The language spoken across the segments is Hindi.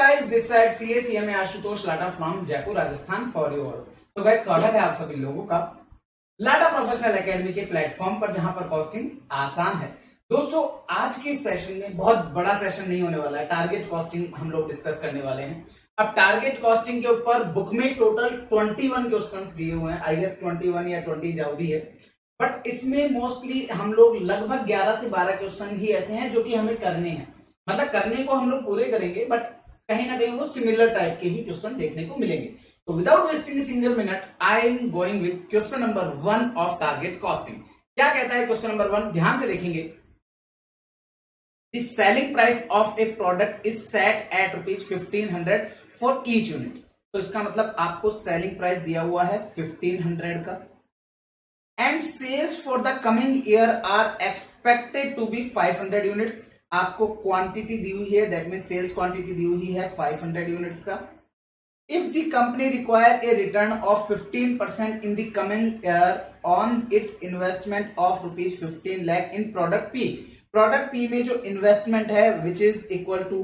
Guys, this side CACM Ashutosh Lata from Jaipur Rajasthan for you all. So guys, स्वागत है आप सभी लोगों का लाटा प्रोफेशनल एकेडमी के प्लेटफॉर्म पर, जहां पर कॉस्टिंग आसान है। दोस्तों, आज के सेशन में बहुत बड़ा सेशन नहीं होने वाला है। टारगेट कॉस्टिंग हम लोग डिस्कस करने वाले हैं। अब टारगेट कॉस्टिंग के ऊपर बुक में टोटल 21 क्वेश्चंस दिए हुए हैं। आई गेस 21 या 20 जो भी है, बट इसमें मोस्टली हम लोग लगभग 11 से 12 क्वेश्चन ही ऐसे हैं जो कि हमें करने हैं। मतलब करने को हम लोग पूरे करेंगे, बट कहीं ना कहीं वो सिमिलर टाइप के ही क्वेश्चन देखने को मिलेंगे। तो without wasting a single minute, I am going with question number 1 of target costing. क्या कहता है क्वेश्चन नंबर 1? ध्यान से देखेंगे। The selling price of a product is set at ₹1500 for each unit. तो इसका मतलब आपको सेलिंग प्राइस दिया हुआ है 1500 का, and sales for the coming year are expected to be 500 units. आपको क्वांटिटी दी हुई है, दैट मीन सेल्स क्वांटिटी दी हुई है 500 यूनिट्स का। If the company require a return of 15% in the coming year on its investment of ₹15 lakh in product P. Product P में जो इन्वेस्टमेंट है which is equal to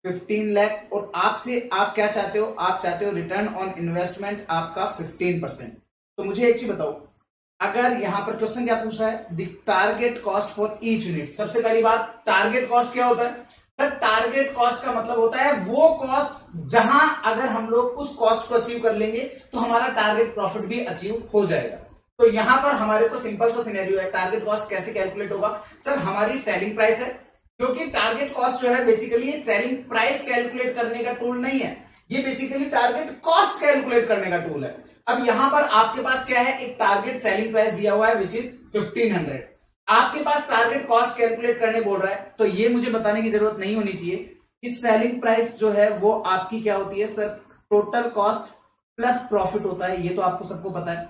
15 lakh, और आपसे आप क्या चाहते हो? आप चाहते हो रिटर्न ऑन इन्वेस्टमेंट आपका 15%। तो मुझे एक चीज बताओ, अगर यहां पर क्वेश्चन क्या पूछ रहा है? The target cost for each unit. सबसे पहली बात, टारगेट कॉस्ट क्या होता है? सर, टारगेट कॉस्ट का मतलब होता है वो कॉस्ट जहां अगर हम लोग उस कॉस्ट को अचीव कर लेंगे तो हमारा टारगेट प्रॉफिट भी अचीव हो जाएगा। तो यहां पर हमारे को सिंपल सा सिनेरियो है। टारगेट कॉस्ट कैसे कैलकुलेट होगा? सर, हमारी सेलिंग प्राइस है, क्योंकि टारगेट कॉस्ट जो है बेसिकली सेलिंग प्राइस कैलकुलेट करने का टूल नहीं है, ये बेसिकली टारगेट कॉस्ट कैलकुलेट करने का टूल है। अब यहां पर आपके पास क्या है? एक टारगेट सेलिंग प्राइस दिया हुआ है विच इज 1500। आपके पास टारगेट कॉस्ट कैलकुलेट करने बोल रहा है, तो ये मुझे बताने की जरूरत नहीं होनी चाहिए कि सेलिंग प्राइस जो है वो आपकी क्या होती है। Sir, total cost plus profit होता है, ये तो आपको सबको पता है।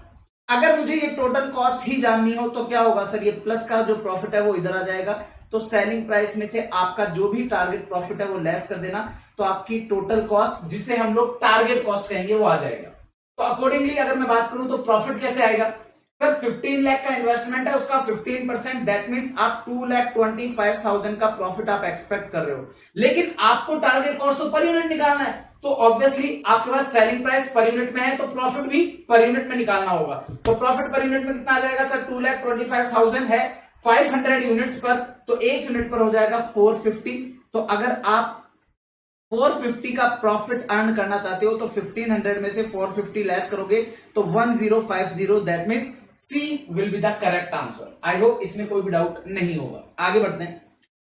अगर मुझे ये टोटल कॉस्ट ही जाननी हो तो क्या होगा? सर, ये प्लस का जो प्रॉफिट है वो इधर आ जाएगा, तो सेलिंग प्राइस में से आपका जो भी टारगेट प्रॉफिट है वो लेस कर देना, तो आपकी टोटल कॉस्ट, जिसे हम लोग टारगेट कॉस्ट कहेंगे, वो आ जाएगा। तो अकॉर्डिंगली अगर मैं बात करूं तो प्रॉफिट कैसे आएगा? सर, 15 लाख का इन्वेस्टमेंट है, उसका 15%, दैट मींस आप 2,25,000 का प्रॉफिट आप एक्सपेक्ट कर रहे हो, लेकिन आपको टारगेट कॉस्ट तो पर यूनिट निकालना है। तो ऑब्वियसली आपके पास सेलिंग प्राइस पर यूनिट में है, तो प्रॉफिट भी पर यूनिट में निकालना होगा। तो प्रॉफिट पर यूनिट में कितना आ जाएगा? सर, 2,25,000 है 500 यूनिट्स पर, तो एक यूनिट पर हो जाएगा 450। तो अगर आप 450 का प्रॉफिट अर्न करना चाहते हो तो 1500 में से 450 लेस करोगे तो 1050, that means C will be the correct answer. I hope इसमें कोई भी डाउट नहीं होगा। आगे बढ़ते हैं।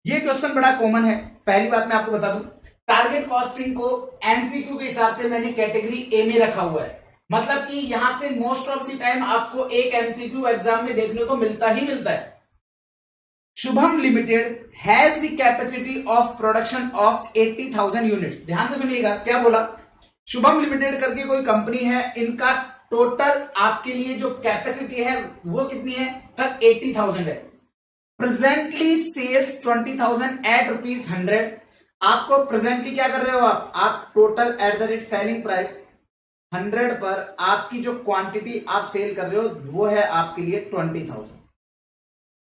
ये क्वेश्चन बड़ा कॉमन है। पहली बात मैं आपको बता दूं, टारगेट कॉस्टिंग को एमसीक्यू के हिसाब से मैंने कैटेगरी ए में रखा हुआ है। मतलब कि यहां से मोस्ट ऑफ द टाइम आपको एक एमसीक्यू एग्जाम में देखने को मिलता ही मिलता है। Shubham limited has the capacity of production of 80,000 units. ध्यान से सुनिएगा, क्या बोला? शुभम लिमिटेड करके कोई कंपनी है, इनका टोटल आपके लिए जो कैपेसिटी है वो कितनी है? सर, 80,000 है। Presently sales 20,000 at ₹100। आपको प्रेजेंटली क्या कर रहे हो? आप total at the rate selling price 100 पर आपकी जो क्वांटिटी आप सेल कर रहे हो वो है आपके लिए 20,000।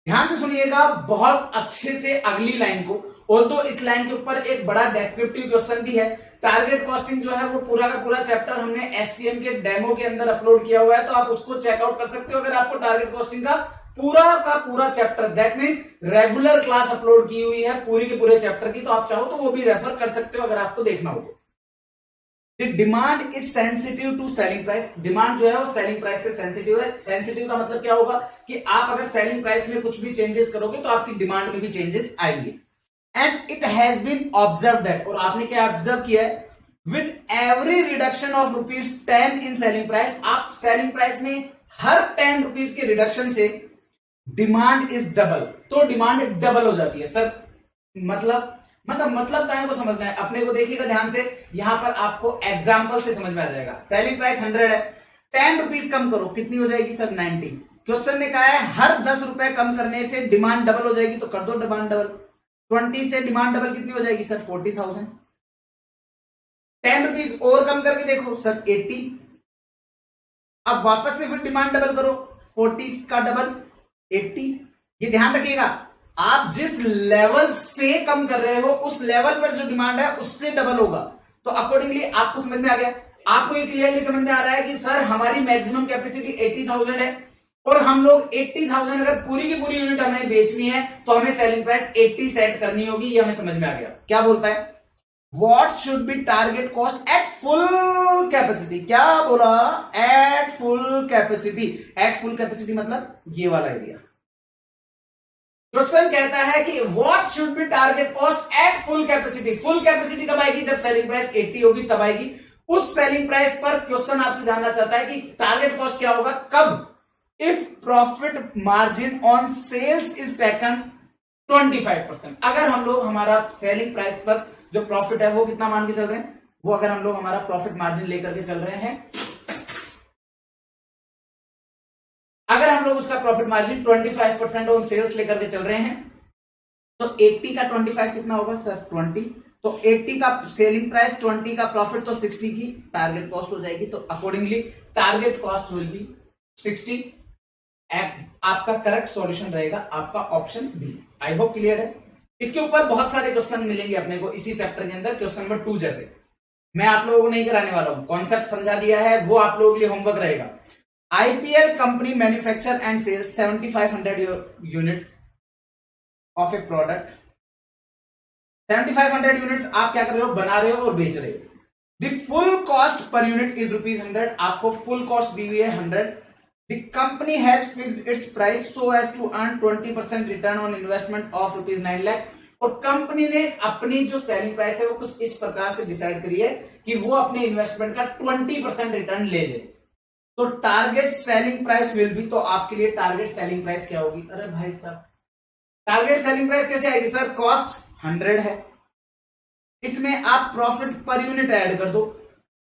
ध्यान से सुनिएगा बहुत अच्छे से अगली लाइन को, और तो इस लाइन के ऊपर एक बड़ा डेस्क्रिप्टिव क्वेश्चन भी है। टारगेट कॉस्टिंग जो है वो पूरा का पूरा चैप्टर हमने एससीएम के डेमो के अंदर अपलोड किया हुआ है, तो आप उसको चेकआउट कर सकते हो। अगर आपको टारगेट कॉस्टिंग का पूरा chapter, that means regular class upload की हुई है पूरी के पूरे चैप्टर की, तो आप चाहो तो वो भी रेफर कर सकते हो अगर आपको देखना हो तो। Demand is sensitive to selling price. Demand जो है वो सेलिंग प्राइस से सेंसिटिव है। सेंसिटिव का मतलब क्या होगा कि आप अगर सेलिंग प्राइस में कुछ भी चेंजेस करोगे तो आपकी डिमांड में भी चेंजेस आएंगे। And it has been observe that, और आपने क्या ऑब्जर्व किया है? With every reduction of ₹10 in selling price, आप सेलिंग प्राइस में हर 10 रुपीज के रिडक्शन से डिमांड इज डबल, तो डिमांड डबल हो जाती है। सर, मतलब काहे को समझना है अपने को? देखिएगा ध्यान से, यहां पर आपको एग्जांपल से समझ में आ जाएगा। सेलिंग प्राइस 100 है, 10 रुपीज कम करो, कितनी हो जाएगी? सर, 90। क्वेश्चन ने कहा है हर 10 रुपए कम करने से डिमांड डबल हो जाएगी, तो कर दो डिमांड डबल। 20 से डिमांड डबल कितनी हो जाएगी? सर, 40,000। 10 रुपीज और कम करके देखो, सर 80। अब वापस से फिर डिमांड डबल करो, 40 का डबल 80। ये ध्यान रखिएगा, आप जिस लेवल से कम कर रहे हो उस लेवल पर जो डिमांड है उससे डबल होगा। तो अकॉर्डिंगली आपको समझ में आ गया। आपको ये क्लियरली समझ में आ रहा है कि सर हमारी मैक्सिमम कैपेसिटी 80,000 है और हम लोग 80,000 अगर पूरी की पूरी यूनिट हमें बेचनी है तो हमें सेलिंग प्राइस 80 सेट करनी होगी। ये हमें समझ में आ गया। क्या बोलता है, what should be target cost at full capacity. क्या बोला, eight full capacity. Eight full capacity मतलब ये वाला एरिया। क्वेश्चन कहता है कि what should be target cost at full capacity. Full capacity कब आएगी, जब सेलिंग प्राइस 80 होगी तब आएगी। उस सेलिंग प्राइस पर क्वेश्चन आपसे जानना चाहता है कि टारगेट कॉस्ट क्या होगा, कब, if profit margin on sales is taken 25%। अगर हम लोग हमारा सेलिंग प्राइस पर जो प्रॉफिट है वो कितना मान के चल रहे हैं, वो अगर हम लोग हमारा प्रॉफिट मार्जिन लेकर के चल रहे हैं, अगर हम लोग उसका प्रॉफिट मार्जिन 25% ऑन सेल्स लेकर के चल रहे हैं तो 80 का 25 कितना होगा सर, 20। तो 80 का सेलिंग प्राइस, 20 का प्रॉफिट, तो 60 की टारगेट कॉस्ट हो जाएगी। तो accordingly target cost will be 60। आपका करेक्ट सॉल्यूशन रहेगा आपका option B. I hope clear है। इसके ऊपर बहुत सारे क्वेश्चन मिलेंगे अपने को इसी चैप्टर के अंदर। क्वेश्चन नंबर 2 जैसे मैं आप लोगों को नहीं कराने वाला हूं, कॉन्सेप्ट समझा दिया है, वो आप लोगों के लिए होमवर्क रहेगा। IPL company manufacture and sales 7500 units of a product. 7500 units आप क्या कर रहे हो, बना रहे हो और बेच रहे हो। The full cost per unit is ₹100। आपको फुल कॉस्ट दी हुई है 100। The company has fixed its price so as to earn 20% return on investment of ₹9 lakh। और कंपनी ने अपनी जो सेलिंग प्राइस है वो कुछ इस प्रकार से डिसाइड करी है कि वो अपने इन्वेस्टमेंट का 20% रिटर्न ले ले। तो target selling price will be, तो आपके लिए टारगेट सेलिंग प्राइस क्या होगी, अरे भाई साहब टारगेट सेलिंग प्राइस कैसे आएगी सर, कॉस्ट 100 है, इसमें आप प्रॉफिट पर यूनिट ऐड कर दो।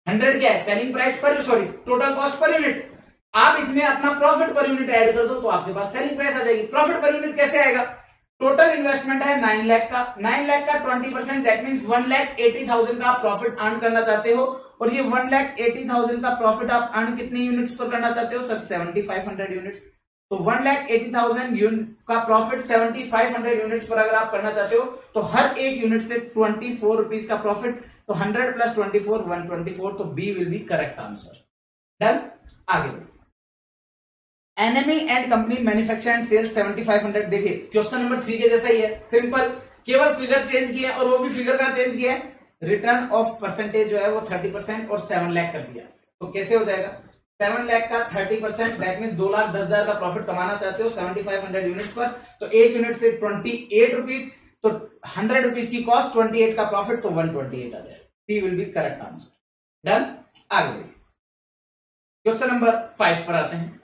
100 क्या है, सेलिंग प्राइस पर, sorry total cost per unit, आप इसमें अपना प्रॉफिट पर यूनिट ऐड कर दो तो आपके पास सेलिंग प्राइस आ जाएगी। प्रॉफिट पर यूनिट कैसे आएगा, टोटल इन्वेस्टमेंट है 9 लाख का, 9 लाख का 20% दैट मींस 1,80,000 का आप प्रॉफिट अर्न करना चाहते हो। और ये 1,80,000 का प्रॉफिट आप अर्न कितनी यूनिट्स पर करना चाहते हो सर, 7500 यूनिट्स। तो 1,80,000 का प्रॉफिट 7500 यूनिट्स पर अगर आप करना चाहते हो तो हर एक यूनिट से 24 रुपीज का प्रॉफिट। तो 100 + 24 124। तो B will be correct answer. Done. आगे NME and company manufacture and sales 7500। देखिए क्वेश्चन नंबर 3 के जैसा ही है, सिंपल, केवल फिगर चेंज किया और वो भी फिगर का चेंज किया है। रिटर्न ऑफ परसेंटेज जो है वो 30% और 7 लाख कर दिया। तो कैसे हो जाएगा, 7 लाख का 30% दैट मींस 2,10,000 का प्रॉफिट कमाना चाहते हो 7500 यूनिट्स पर। तो एक यूनिट से 28 रुपीज, तो 100 रुपीज की कॉस्ट, 28 का प्रॉफिट, तो 128 आ जाएगा। C will be correct answer. Done. आगे बढ़िए क्वेश्चन नंबर 5 पर आते हैं।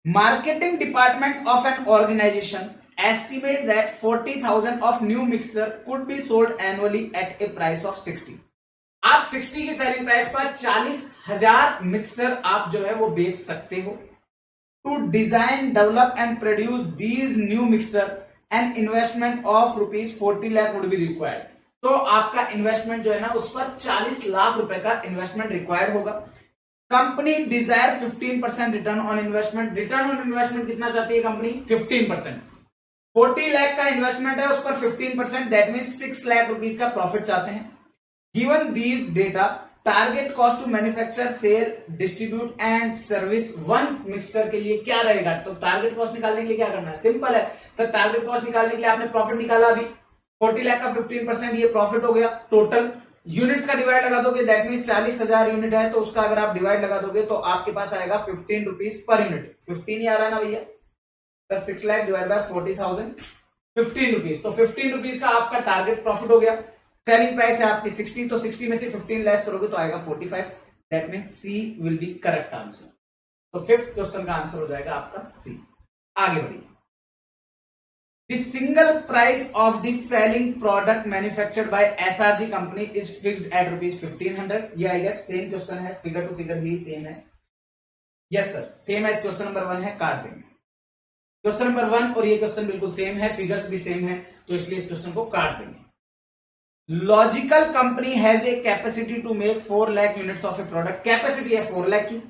Marketing department of an organization estimate that 40,000 of new mixer could be sold annually at a price of 60। आप 60 की सेलिंग प्राइस पर 40,000 मिक्सर आप जो है वो बेच सकते हो। To design, develop and produce these new mixer and investment of ₹40 lakh would be required. तो आपका इन्वेस्टमेंट जो है ना उस पर 40 लाख रुपए का इन्वेस्टमेंट रिक्वायर्ड होगा। Company desire 15% return on investment. Return on investment कितना चाहती है कंपनी, 15%। 40 लाख का इन्वेस्टमेंट है, उस पर 15% दैट मींस 6 लाख रुपीज का प्रॉफिट चाहते हैं। Given these data, target cost to manufacture, sell, distribute and service one mixer के लिए क्या रहेगा। तो टारगेट कॉस्ट निकालने के लिए क्या करना है, सिंपल है सर। टारगेट कॉस्ट निकालने के लिए आपने प्रॉफिट निकाला, अभी 40 लाख का 15% ये प्रॉफिट हो गया। टोटल यूनिट्स का डिवाइड लगा दोगे दैट मींस 40,000 यूनिट है तो उसका अगर आप डिवाइड लगा दोगे तो आपके पास आएगा 15 रुपीज पर यूनिट। 15 ही आ रहा है ना भैया sir, 6 lakh divide by 40,000, 15 rupees. तो 15 रुपीज का आपका टारगेट प्रॉफिट हो गया। सेलिंग प्राइस है आपकी 60, तो 60 में से 15 लेस करोगे तो आएगा 45 that means C will be correct answer. तो 5th क्वेश्चन का आंसर हो जाएगा आपका सी। आगे बढ़िए। The single price of the selling product manufactured by SRG company is fixed at ₹1,500। ये आई गेस सेम क्वेश्चन है, फिगर टू फिगर ही सेम है। यस सर, सेम है। क्वेश्चन नंबर 1 है, काट देंगे। क्वेश्चन नंबर 1 और ये क्वेश्चन बिल्कुल सेम है, फिगर्स भी सेम है, तो इसलिए इस क्वेश्चन को काट देंगे। Logical company has a capacity to make 4 lakh units of a product. Capacity है 4 लाख की।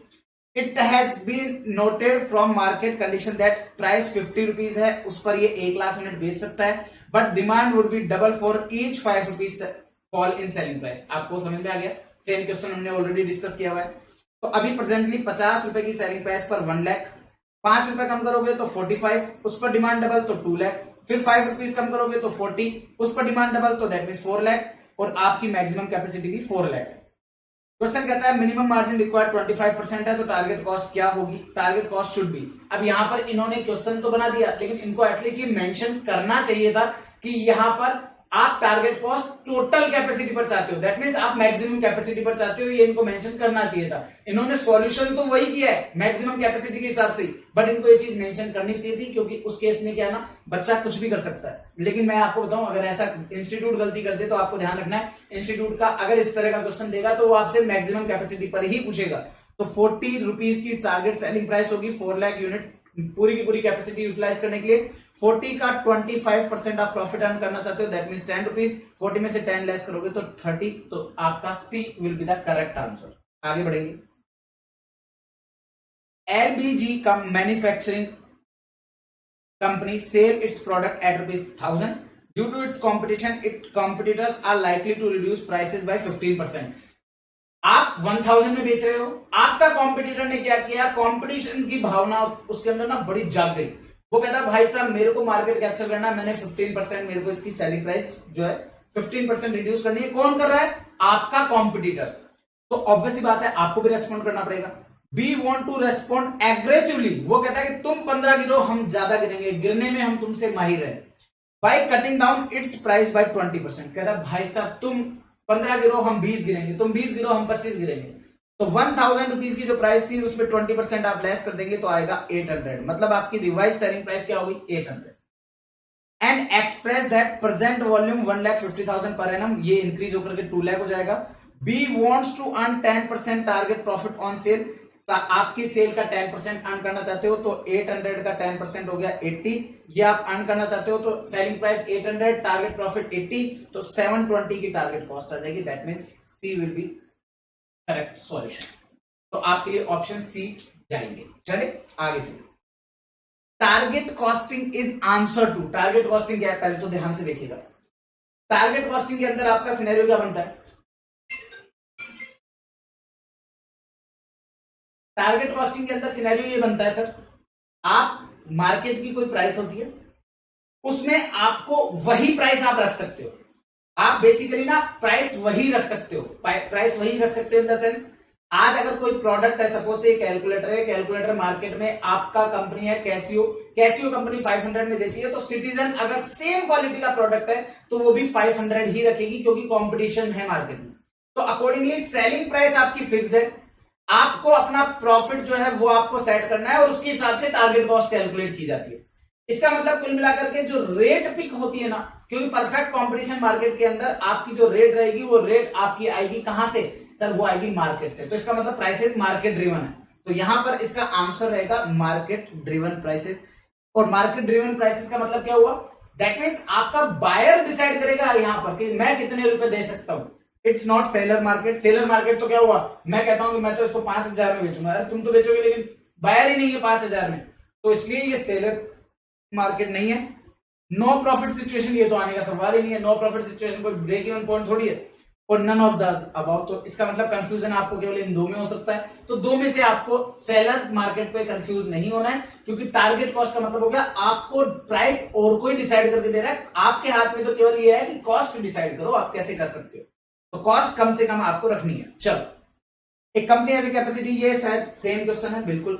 It has been noted from market condition that price 50 rupees है, उस पर ये 1 लाख यूनिट बेच सकता है, but demand would be double for each 5 rupees fall in selling price. आपको समझ में आ गया? सेम क्वेश्चन हमने ऑलरेडी डिस्कस किया हुआ है। तो अभी प्रेजेंटली 50 रुपए की सेलिंग प्राइस पर 1 लाख, 5 रुपए कम करोगे तो 45, उस पर डिमांड डबल तो 2 लाख, फिर 5 रुपीज कम करोगे तो 40, उस पर डिमांड डबल तो दैट मींस 4 लाख, और आपकी मैक्सिमम कैपेसिटी भी 4 लाख है। क्वेश्चन कहता है मिनिमम मार्जिन रिक्वायर्ड 25% है, तो टारगेट कॉस्ट क्या होगी? Target cost should be. अब यहां पर इन्होंने क्वेश्चन तो बना दिया, लेकिन इनको एटलीस्ट ये मेंशन करना चाहिए था कि यहां पर आप टारगेट कॉस्ट टोटल कैपेसिटी पर चाहते हो, दैट मींस आप मैक्सिमम कैपेसिटी पर चाहते हो, ये इनको मेंशन करना चाहिए था। इन्होंने सॉल्यूशन तो वही किया है मैक्सिमम कैपेसिटी के हिसाब से, बट इनको ये चीज मेंशन करनी चाहिए थी, क्योंकि उस केस में क्या है ना, बच्चा कुछ भी कर सकता है। लेकिन मैं आपको बताऊं, अगर ऐसा इंस्टीट्यूट गलती कर दे तो आपको ध्यान रखना है, इंस्टीट्यूट का अगर इस तरह का क्वेश्चन देगा तो वो आपसे मैक्सिमम कैपेसिटी पर ही पूछेगा। तो 40 रुपीज की टारगेट सेलिंग प्राइस होगी, 4 लाख यूनिट पूरी की पूरी कैपेसिटी यूटिलाइज करने के लिए। 40 का 25% आप प्रॉफिट अर्न करना चाहते हो, दैट मींस 10 रुपीज, 40 में से 10 लेस करोगे तो 30, तो आपका C will be the correct answer. आगे बढ़ेंगे। एलबीजी का manufacturing company sell its product at ₹1000 due to its competition, it competitors are likely to reduce prices by 15%। आप 1000 में बेच रहे हो, आपका कॉम्पिटिटर ने क्या किया, कंपटीशन की भावना उसके अंदर ना बड़ी जाग गई। वो कहता भाई साहब मेरे को मार्केट कैप्चर करना है, मैंने 15% मेरे को इसकी सेलिंग प्राइस जो है 15% रिड्यूस करनी है। कौन कर रहा है? आपका कॉम्पिटिटर। तो ऑब्वियसली बात है आपको भी रेस्पॉन्ड करना पड़ेगा। We want to respond aggressively. वो कहता है कि तुम 15 गिरो, हम ज्यादा गिरेंगे, गिरने में हम तुमसे माहिर है। By cutting down it's price by 20%। कहता है भाई साहब तुम 15 गिरो, हम 20 गिरेंगे, तुम 20 गिरो, हम 25 गिरेंगे। तो 1000 रुपीज की जो प्राइस थी उसमें 20% आप लेस कर देंगे तो आएगा 800। मतलब आपकी रिवाइज सेलिंग प्राइस क्या होगी? 800। And express that present volume 1,50,000 per annum, ये इंक्रीज होकर के 2 लाख हो जाएगा। B wants to earn 10% target profit on sale. आपकी सेल का 10% अर्न करना चाहते हो तो 800 का 10% हो गया 80। ये आप अर्न करना चाहते हो तो सेलिंग प्राइस 800, टारगेट प्रॉफिट 80, तो 720 की टारगेट कॉस्ट आ जाएगी। That means C will be correct solution. तो आपके लिए ऑप्शन सी जाएंगे। चले आगे चलिए। Target costing is answer two. Target costing क्या है पहले तो ध्यान से देखिएगा। टारगेट कॉस्टिंग के अंदर आपका सिनेरियो क्या बनता है? टारगेट कॉस्टिंग के अंदर सिनेरियो ये बनता है सर, आप मार्केट की कोई प्राइस होती है, उसमें आपको वही प्राइस आप रख सकते हो। आप बेसिकली ना प्राइस वही रख सकते हो, प्राइस वही रख सकते हो इन द सेंस, आज अगर कोई प्रोडक्ट है, सपोज से कैलकुलेटर है, कैलकुलेटर मार्केट में आपका कंपनी है कैसियो, कैसियो कंपनी 500 में देती है, तो सिटीजन अगर सेम क्वालिटी का प्रोडक्ट है तो वो भी 500 ही रखेगी, क्योंकि कंपटीशन है मार्केट में। तो अकॉर्डिंगली सेलिंग प्राइस आपकी फिक्स्ड है, आपको अपना प्रॉफिट जो है वो आपको सेट करना है और उसके हिसाब से टारगेट कॉस्ट कैलकुलेट की जाती है। इसका मतलब कुल मिलाकर के जो रेट पिक होती है ना, क्योंकि परफेक्ट कंपटीशन मार्केट के अंदर आपकी जो रेट रहेगी वो रेट आपकी आएगी कहां से सर? वो आएगी मार्केट से। तो इसका मतलब प्राइसेस मार्केट ड्रिवन है, तो यहां पर इसका आंसर रहेगा मार्केट ड्रिवन प्राइसेस। और मार्केट ड्रिवन प्राइसेस का मतलब क्या हुआ? दैट मींस आपका बायर डिसाइड करेगा यहां पर कि मैं कितने रुपए दे सकता हूं। It's not seller market. Seller market तो क्या हुआ, मैं कहता हूं कि मैं तो इसको 5000 में बेचूंगा, अरे तुम तो बेचोगे लेकिन बायर ही नहीं है 5000 में, तो इसलिए ये सेलर मार्केट नहीं है। नो प्रॉफिट सिचुएशन, ये तो आने का सवाल ही नहीं है। नो प्रॉफिट सिचुएशन कोई ब्रेक इवन पॉइंट थोड़ी है। और नन ऑफ द अबाउट, तो इसका मतलब कंफ्यूजन आपको केवल इन दो में हो सकता है। तो दो में से आपको सेलर मार्केट पे कंफ्यूज नहीं होना है, क्योंकि टारगेट कॉस्ट का मतलब हो गया आपको प्राइस और कोई डिसाइड करके दे रहा है, आपके हाथ में तो केवल ये है कि कॉस्ट डिसाइड करो आप कैसे कर सकते हो। तो कॉस्ट कम से कम आपको रखनी है। चलो, एक कंपनी एज ए कैपेसिटी, ये शायद सेम क्वेश्चन है, बिल्कुल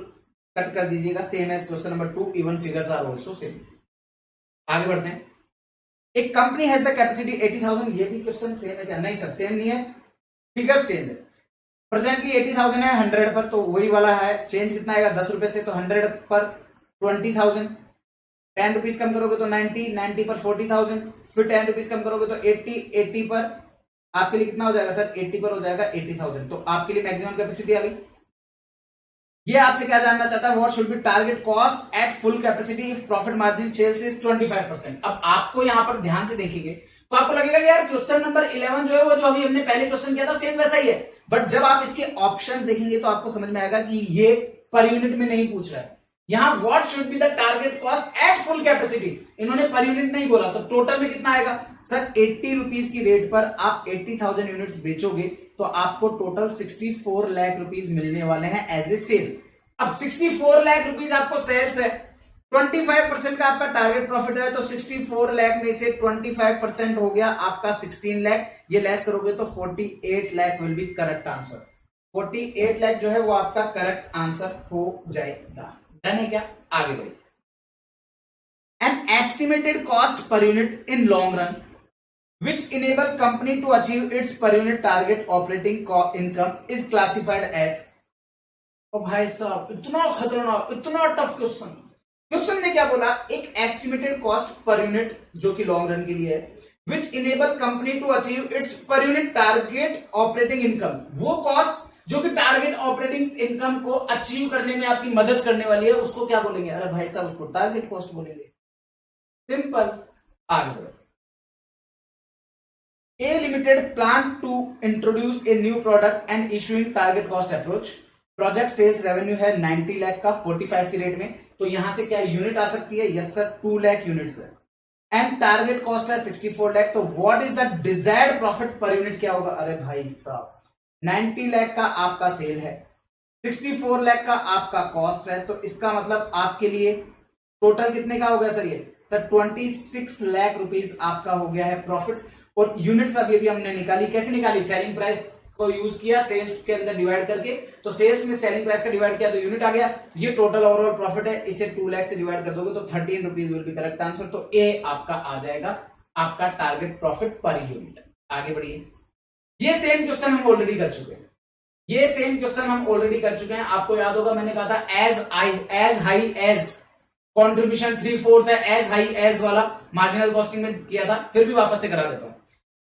कट कर दीजिएगा, same as question number 2, even figures are also same. आगे बढ़ते हैं। एक कंपनी हैज द कैपेसिटी 80,000, ये भी क्वेश्चन सेम है क्या? नहीं सर, सेम नहीं है, फिगर चेंज है। प्रेजेंटली 80,000 है 100 पर, तो वही वाला है। चेंज कितना आएगा? 10 रुपए से, तो 100 पर 20,000, 10 रुपीज कम करोगे तो 90, 90 पर 40,000, फिर 10 रुपीज कम करोगे तो 80, 80 पर आपके लिए कितना हो जाएगा सर? 80 पर हो जाएगा 80,000। तो आपके लिए मैक्सिमम कैपेसिटी आ गई। ये आपसे क्या जानना चाहता है? What should be target cost at full capacity if profit margin sales is 25%। अब आपको यहां पर ध्यान से देखेंगे तो आपको लगेगा कि यार क्वेश्चन नंबर 11 जो है वो जो अभी हमने पहले क्वेश्चन किया था सेम वैसा ही है, बट जब आप इसके ऑप्शंस देखेंगे तो आपको समझ में आएगा कि ये पर यूनिट में नहीं पूछ रहा है, यहां what should be the target cost at full capacity, इन्होंने पर यूनिट नहीं बोला, तो टोटल में कितना आएगा सर 80 रुपीज की रेट पर आप 80,000 यूनिट्स बेचोगे तो आपको टोटल 64 लाख रुपीज मिलने वाले हैं एज ए सेल। अब 64 लाख रुपीज आपको सेल्स है, 25% का आपका टारगेट प्रॉफिट है, तो 64 लाख में से 25% हो गया आपका 16 लाख, ये लेस करोगे तो 48 lakh will be correct answer. 48 lakh जो है वो आपका करेक्ट आंसर हो जाएगा। डन है क्या? आगे बढ़िए। An estimated cost per unit in long run which enable company to achieve its per unit target operating income is classified as. ओ भाई साहब इतना खतरनाक, इतना टफ क्वेश्चन। क्वेश्चन ने क्या बोला, एक एस्टिमेटेड कॉस्ट पर यूनिट जो कि लॉन्ग रन के लिए है, which enable company to achieve its per unit target operating income, वो कॉस्ट जो कि टारगेट ऑपरेटिंग इनकम को अचीव करने में आपकी मदद करने वाली है, उसको क्या बोलेंगे? अरे भाई साहब उसको टारगेट कॉस्ट बोलेंगे। सिंपल। आगे बढ़ो। A limited plan to introduce a new product and issuing target cost approach. Project sales revenue है 90 लाख का 45 की रेट में, तो यहां से क्या यूनिट आ सकती है? यस सर 2 लाख यूनिट्स है एंड टारगेट कॉस्ट है 64 लाख, तो what is the desired profit per unit क्या होगा? अरे भाई साहब 90 लाख का आपका सेल है, 64 लाख का आपका कॉस्ट है, तो इसका मतलब आपके लिए टोटल कितने का हो गया सर? ये सर 26 लाख रुपीस आपका हो गया है प्रॉफिट। और यूनिट्स अभी हमने निकाली, कैसे निकाली? सेलिंग प्राइस को यूज किया सेल्स के अंदर डिवाइड करके, तो सेल्स में सेलिंग प्राइस का डिवाइड किया तो यूनिट आ गया। ये टोटल ओवरऑल प्रॉफिट है, इसे 2 लाख से डिवाइड कर दोगे तो 13 rupees will be correct answer. तो ए आपका आ जाएगा आपका टारगेट प्रॉफिट पर यूनिट। आगे बढ़िए। ये सेम क्वेश्चन हम ऑलरेडी कर चुके हैं, ये सेम क्वेश्चन हम ऑलरेडी कर चुके हैं। आपको याद होगा मैंने कहा था एज हाई एज कॉन्ट्रीब्यूशन 3/4 है, एज हाई एज वाला मार्जिनल कॉस्टिंग में किया था, फिर भी वापस से करा देता हूं।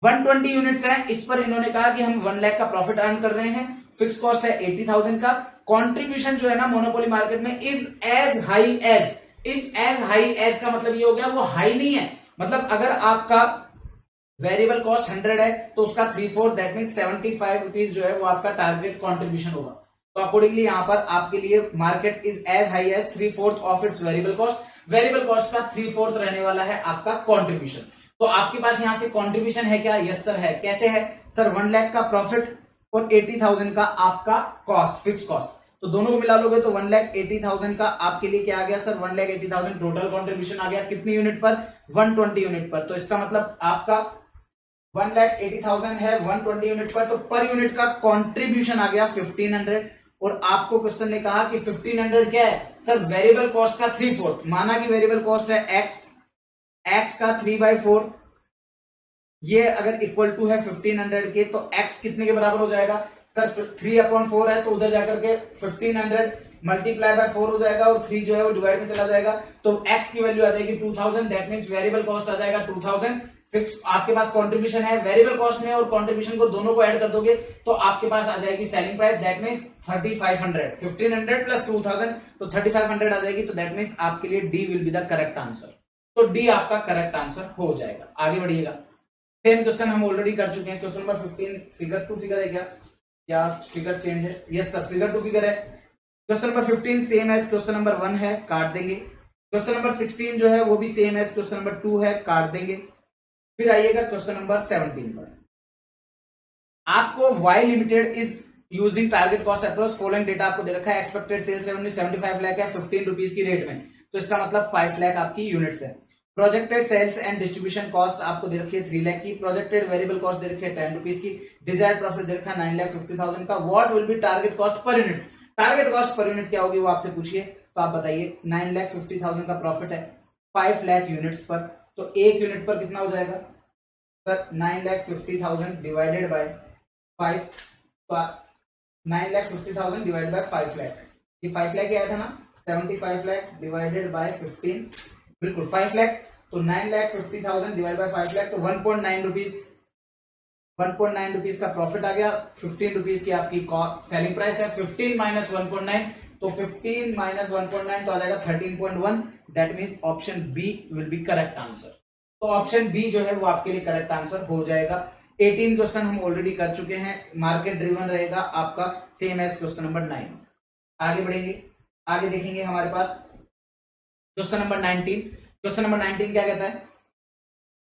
120 यूनिट्स है, इस पर इन्होंने कहा कि हम 1 लाख का प्रॉफिट अर्न कर रहे हैं, फिक्स कॉस्ट है 80,000 का, कंट्रीब्यूशन जो है ना मोनोपोली मार्केट में is as high as. Is as high as का मतलब ये हो गया वो हाई नहीं है, मतलब अगर आपका वेरिएबल कॉस्ट 100 है तो उसका 3/4 दैट मीन 75 रुपीज जो है वो आपका टारगेट कंट्रीब्यूशन होगा। तो अकॉर्डिंगली यहां पर आपके लिए market is as high as 3/4 of its variable cost. Variable cost का 3/4 रहने वाला है आपका कंट्रीब्यूशन। तो आपके पास यहां से कंट्रीब्यूशन है क्या? यस सर है। कैसे है सर? 1 लाख का प्रॉफिट और 80,000 का आपका कॉस्ट, फिक्स कॉस्ट, तो दोनों को मिला लोगे तो 1,80,000 का आपके लिए क्या आ गया सर? 1,80,000 टोटल कंट्रीब्यूशन आ गया। कितनी यूनिट पर? 120 यूनिट पर। तो इसका मतलब आपका 1,80,000 है 120 यूनिट पर, तो पर यूनिट का कंट्रीब्यूशन आ गया 1500। और आपको क्वेश्चन ने कहा कि 1500 क्या है सर? वेरिएबल कॉस्ट का 3/4। माना कि वेरिएबल कॉस्ट है x का 3/4, ये अगर इक्वल टू है 1500 के, तो x कितने के बराबर हो जाएगा सर? 3/4 है, तो उधर जाकर के 1500 मल्टीप्लाई बाय 4 हो जाएगा और 3 जो है वो डिवाइड में चला जाएगा, तो x की वैल्यू आ जाएगी 2000। दैट मींस वेरिएबल कॉस्ट आ जाएगा 2000। फिक्स आपके पास कंट्रीब्यूशन है, वेरिएबल कॉस्ट में और कंट्रीब्यूशन को दोनों को ऐड कर दोगे तो आपके पास आ जाएगी selling price, that means 3500। 1500 plus 2000 तो 3500 आ जाएगी। तो दैट मींस आपके लिए D will be the correct answer. तो डी आपका करेक्ट आंसर हो जाएगा। आगे बढ़िएगा। सेम क्वेश्चन हम ऑलरेडी कर चुके हैं। Question number 15 figure to figure है क्या? या फिगर चेंज है? Yes sir figure to figure है। Question number 15 same as question number 1 है, काट देंगे। क्वेश्चन नंबर 16 जो है वो भी सेम एज क्वेश्चन नंबर 2 है, काट देंगे। फिर आइएगा क्वेश्चन नंबर 17 पर। आपको Y limited is using target cost approach, following data आपको दे रखा है। एक्सपेक्टेड सेल्स रेवेन्यू 75 लाख है 15 रुपीज की रेट में, तो इसका मतलब 5 लाख आपकी यूनिट्स है। Projected sales and distribution cost आपको दे रखी है 3 लाख की। प्रोजेक्टेड वेरिएबल कॉस्ट दे रखी है 10 रुपीज की। डिजायर्ड प्रॉफिट दे रखा है 9,50,000 का। What will be target cost per unit? Target cost per unit क्या होगी वो आपसे पूछिए, तो आप बताइए। 9,50,000 का प्रॉफिट है 5 लाख यूनिट्स पर, तो एक यूनिट पर कितना हो जाएगा सर? 9,50,000 डिवाइडेड बाय 5, तो 9,50,000 डिवाइडेड बाय 5 लाख, ये 5 लाख आया था ना, 75 लाख डिवाइडेड बाय 15, बिल्कुल 5 लाख, तो 9,50,000 डिवाइड बाय 5 लाख, तो 1.9 रुपीज, 1.9 रुपीज का प्रॉफिट आ गया। 15 रुपीज की आपकी सेलिंग प्राइस है। 15 माइनस 1.9, तो 15 माइनस 1.9 तो आ जाएगा 13.1। That means option B will be correct answer. तो ऑप्शन बी जो है वो आपके लिए करेक्ट आंसर हो जाएगा। 18 क्वेश्चन हम ऑलरेडी कर चुके हैं। मार्केट ड्रिवन रहेगा आपका, सेम एज क्वेश्चन नंबर 9। आगे बढ़ेंगे। आगे देखेंगे हमारे पास क्वेश्चन नंबर 19। क्वेश्चन नंबर 19 क्या कहता है?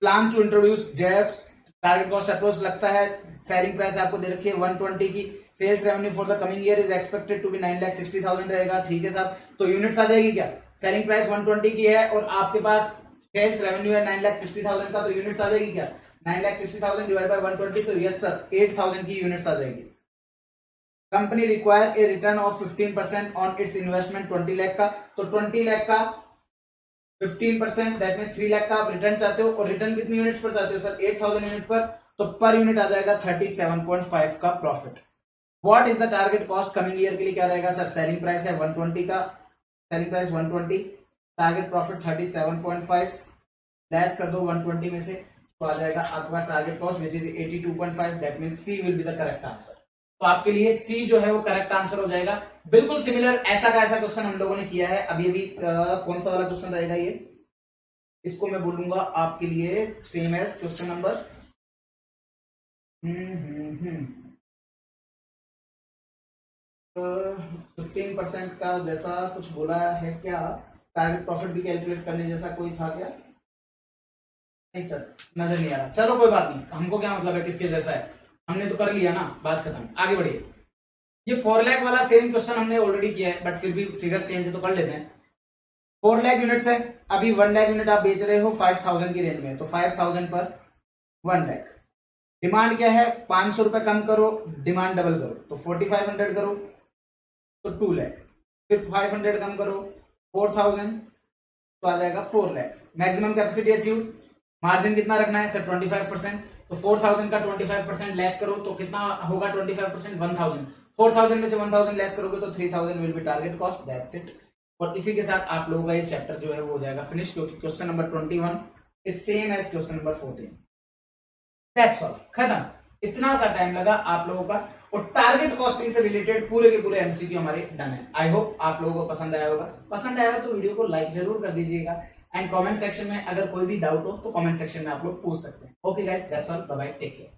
Plan to introduce jets, target cost approach लगता है, सेलिंग प्राइस आपको दे रखी है 120 की, sales revenue for the coming year is expected to be 9,60,000 रहेगा। ठीक है साहब, तो यूनिट्स आ जाएगी क्या? सेलिंग प्राइस 120 की है और आपके पास सेल्स रेवेन्यू है 9,60,000 का, तो यूनिट्स आ जाएगी क्या? 9,60,000 डिवाइड बाय 120, तो यस सर 8,000 की यूनिट्स आ जाएगी। Company require a return of 15% on its investment 20 lakh का, तो 20 लाख का 15% दैट मींस 3 लाख का आप रिटर्न चाहते हो, और रिटर्न कितनी यूनिट्स पर चाहते हो सर? 8,000 यूनिट पर, तो पर यूनिट आ जाएगा 37.5 का profit. What is the target cost coming year के लिए? क्या रहेगा सर? सेलिंग प्राइस है 120 का, selling price 120, target profit 37.5, less कर दो 120 में से, तो आ जाएगा आपका target cost which is 82.5, that means C will be the correct answer. तो आपके लिए सी जो है वो करेक्ट आंसर हो जाएगा। बिल्कुल सिमिलर ऐसा का ऐसा क्वेश्चन हम लोगों ने किया है अभी अभी। कौन सा वाला क्वेश्चन रहेगा ये? इसको मैं बोलूंगा आपके लिए सेम एज क्वेश्चन नंबर 15% का जैसा कुछ बोला है क्या? टारगेट प्रॉफिट भी कैलकुलेट करने जैसा कोई था क्या? नहीं सर, नजर नहीं आ रहा। चलो कोई बात नहीं, हमको क्या मतलब है किसके जैसा है, हमने तो कर लिया ना, बात खत्म, आगे बढ़िए। ये 4 लाख वाला सेम क्वेश्चन हमने ऑलरेडी किया है, बट फिर भी फिगर चेंज है तो कर लेते हैं। 4 लाख यूनिट्स है, अभी 1 लाख यूनिट आप बेच रहे हो 5,000 की रेंज में, तो 5,000 पर 1 लाख। डिमांड क्या है? 500 रुपए कम करो, डिमांड डबल करो, तो 4,500 करो तो 2 लाख, फिर 500 कम करो 4,000, तो आ जाएगा 4 lakh. Maximum capacity achieve, margin कितना रखना है सर? 25%, तो 4,000 का 25% लेस करो तो कितना होगा? 25% 1,000, 4,000 में से 1,000 लेस करोगे तो 3,000 will be target cost, that's it. और इसी के साथ आप लोगों का ये चैप्टर जो है वो हो जाएगा फिनिश, क्योंकि question number 21 is same as question number 14। That's all, खत्म। इतना सा टाइम लगा आप लोगों का, और टारगेट कॉस्टिंग से रिलेटेड पूरे के पूरे एमसीक्यू हमारे डन है। आई होप आप लोगों को पसंद आया होगा। पसंद आया तो वीडियो को लाइक जरूर कर दीजिएगा, एंड कमेंट सेक्शन में अगर कोई भी डाउट हो तो कमेंट सेक्शन में आप लोग पूछ सकते हैं। Okay guys, that's all, bye bye, take care.